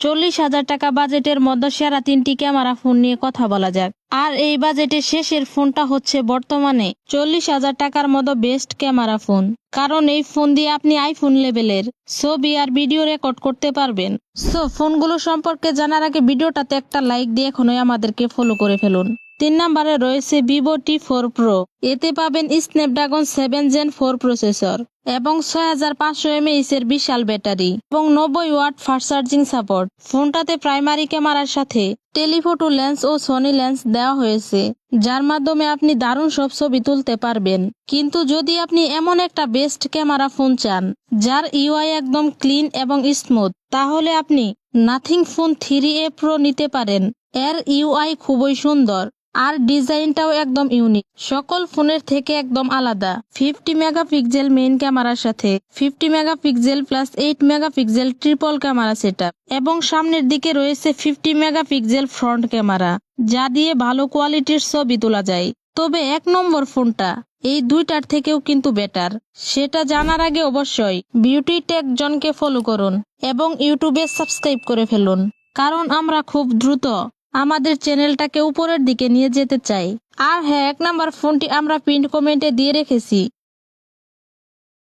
40,000 টাকা বাজেটের মধ্যে সেরা 3টি ক্যামেরা ফোন নিয়ে কথা বলা যাক। আর এই বাজেটের শেষের ফোনটা হচ্ছে বর্তমানে 40,000 টাকার মতো বেস্ট ক্যামেরা ফোন। কারণ এই ফোন দিয়ে আপনি আইফোন লেভেলের ছবি আর ভিডিও রেকর্ড করতে পারবেন। সো ফোনগুলো সম্পর্কে জানার আগে ভিডিওটাতে একটা লাইক দিয়ে এখনই আমাদেরকে ফলো করে ফেলুন। 3 নম্বরে রয়েছে Vivo T4 Pro। এতে পাবেন স্ন্যাপড্রাগন 7 Gen 4 প্রসেসর এবং 6500 mAh এর বিশাল ব্যাটারি এবং 90 ওয়াট ফাস্ট চার্জিং সাপোর্ট। ফোনটাতে প্রাইমারি ক্যামেরার সাথে টেলিফোটো লেন্স ও সনি লেন্স দেওয়া হয়েছে, যার মাধ্যমে আপনি দারুণ সব ছবি তুলতে পারবেন। কিন্তু যদি আপনি এমন একটা বেস্ট ক্যামেরা ফোন চান যার ইউআই একদম ক্লিন এবং স্মুথ, তাহলে আপনি নাথিং ফোন 3A Pro নিতে পারেন। এর ইউআই খুবই সুন্দর আর ডিজাইনটাও একদম ইউনিক, সকল ফোনের থেকে একদম আলাদা। 50 মেগাপিক্সেল মেইন ক্যামেরার সাথে 50 megapixel plus 8 megapixel triple camera setup এবং সামনের দিকে রয়েছে 50 মেগাপিক্সেল ফ্রন্ট ক্যামেরা, যা দিয়ে ভালো কোয়ালিটির ছবি তোলা যায়। তবে 1 নম্বর ফোনটা এই দুইটার থেকেও কিন্তু বেটার। সেটা জানার আগে অবশ্যই বিউটি টেক জনকে ফলো করুন এবং ইউটিউবে সাবস্ক্রাইব করে ফেলুন, কারণ আমরা খুব দ্রুত আমাদের চ্যানেলটাকে উপরের দিকে নিয়ে যেতে চাই। আর হ্যাঁ, 1 নাম্বার ফোনটি আমরা পিন কমেন্টে দিয়ে রেখেছি,